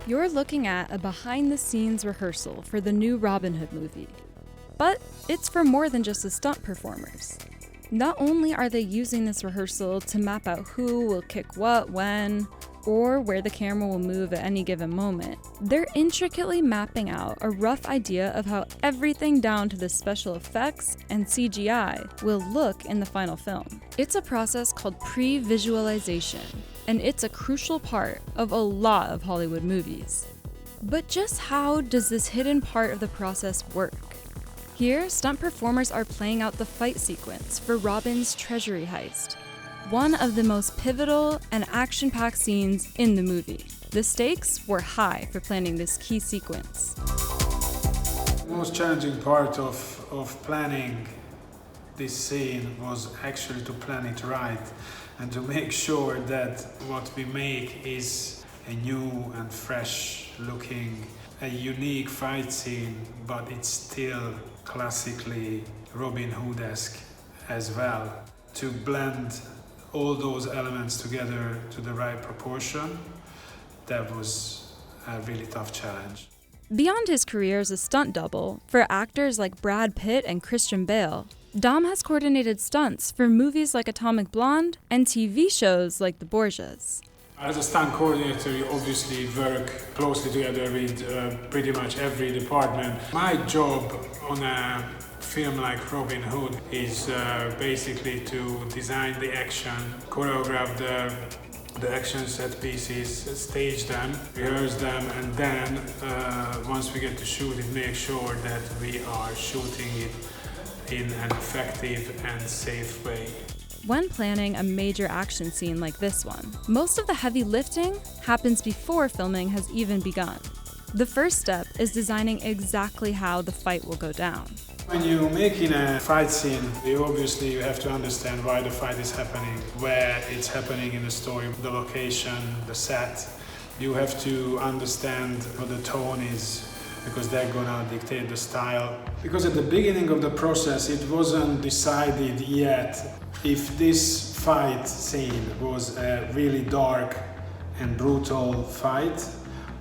You're looking at a behind-the-scenes rehearsal for the new Robin Hood movie. But it's for more than just the stunt performers. Not only are they using this rehearsal to map out who will kick what when, or where the camera will move at any given moment, they're intricately mapping out a rough idea of how everything down to the special effects and CGI will look in the final film. It's a process called previsualization, and it's a crucial part of a lot of Hollywood movies. But just how does this hidden part of the process work? Here, stunt performers are playing out the fight sequence for Robin's treasury heist, one of the most pivotal and action-packed scenes in the movie. The stakes were high for planning this key sequence. The most challenging part of planning this scene was actually to plan it right and to make sure that what we make is a new and fresh looking, a unique fight scene, but it's still classically Robin Hood-esque as well. To blend all those elements together to the right proportion, that was a really tough challenge. Beyond his career as a stunt double for actors like Brad Pitt and Christian Bale, Dom has coordinated stunts for movies like Atomic Blonde and TV shows like The Borgias. As a stunt coordinator, you obviously work closely together with pretty much every department. My job on a film like Robin Hood is basically to design the action, choreograph the action set pieces, stage them, rehearse them, and then once we get to shoot it, make sure that we are shooting it in an effective and safe way. When planning a major action scene like this one, most of the heavy lifting happens before filming has even begun. The first step is designing exactly how the fight will go down. When you're making a fight scene, you have to understand why the fight is happening, where it's happening in the story, the location, the set. You have to understand what the tone is, because they're gonna dictate the style. Because at the beginning of the process, it wasn't decided yet if this fight scene was a really dark and brutal fight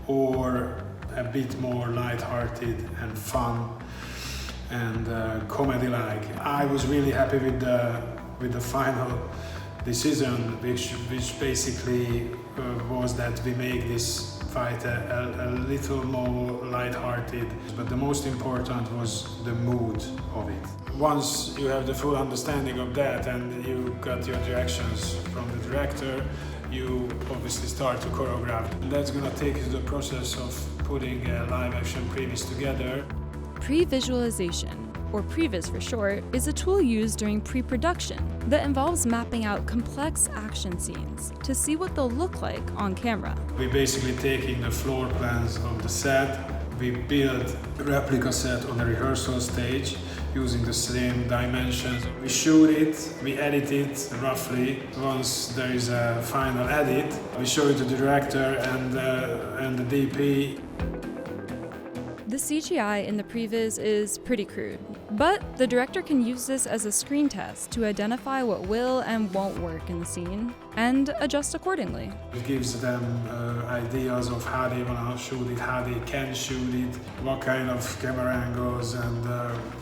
or a bit more light-hearted and fun and comedy-like. I was really happy with the final decision, which basically was that we make this fight a little more light-hearted. But the most important was the mood of it. Once you have the full understanding of that and you got your directions from the director, you obviously start to choreograph. And that's going to take you to the process of putting a live-action previs together. Pre-visualization, or previs for short, is a tool used during pre-production that involves mapping out complex action scenes to see what they'll look like on camera. We're basically taking the floor plans of the set. We build a replica set on the rehearsal stage using the same dimensions. We shoot it, we edit it roughly. Once there is a final edit, we show it to the director and the DP. The CGI in the previs is pretty crude, but the director can use this as a screen test to identify what will and won't work in the scene and adjust accordingly. It gives them ideas of how they want to shoot it, how they can shoot it, what kind of camera angles and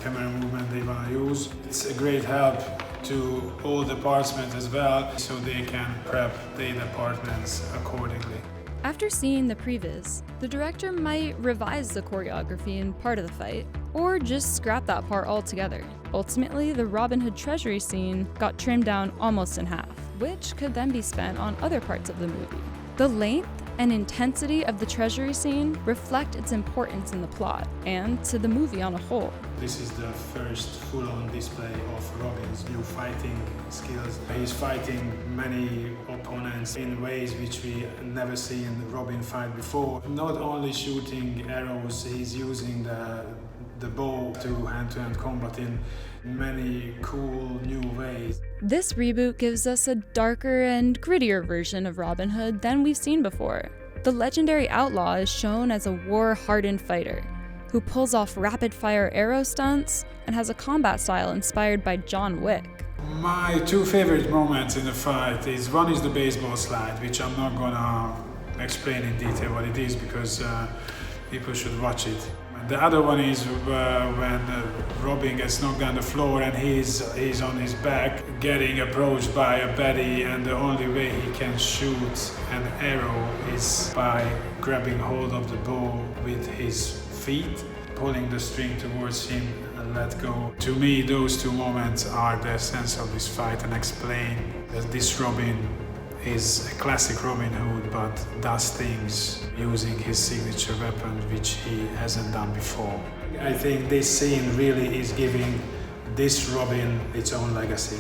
camera movement they want to use. It's a great help to all departments as well, so they can prep their departments accordingly. After seeing the previs, the director might revise the choreography in part of the fight, or just scrap that part altogether. Ultimately, the Robin Hood treasury scene got trimmed down almost in half, which could then be spent on other parts of the movie. The length and intensity of the treasury scene reflect its importance in the plot and to the movie on a whole. This is the first full-on display of Robin's new fighting skills. He's fighting many opponents in ways which we never seen Robin fight before. Not only shooting arrows, he's using the bow to hand-to-hand combat in many cool new ways. This reboot gives us a darker and grittier version of Robin Hood than we've seen before. The legendary outlaw is shown as a war-hardened fighter who pulls off rapid-fire arrow stunts and has a combat style inspired by John Wick. My two favorite moments in the fight is one is the baseball slide, which I'm not gonna explain in detail what it is because people should watch it. The other one is when Robin gets knocked on the floor and he's on his back getting approached by a baddie, and the only way he can shoot an arrow is by grabbing hold of the bow with his feet, pulling the string towards him and let go. To me, those two moments are the essence of this fight and explain that this Robin is a classic Robin Hood, but does things using his signature weapon, which he hasn't done before. I think this scene really is giving this Robin its own legacy.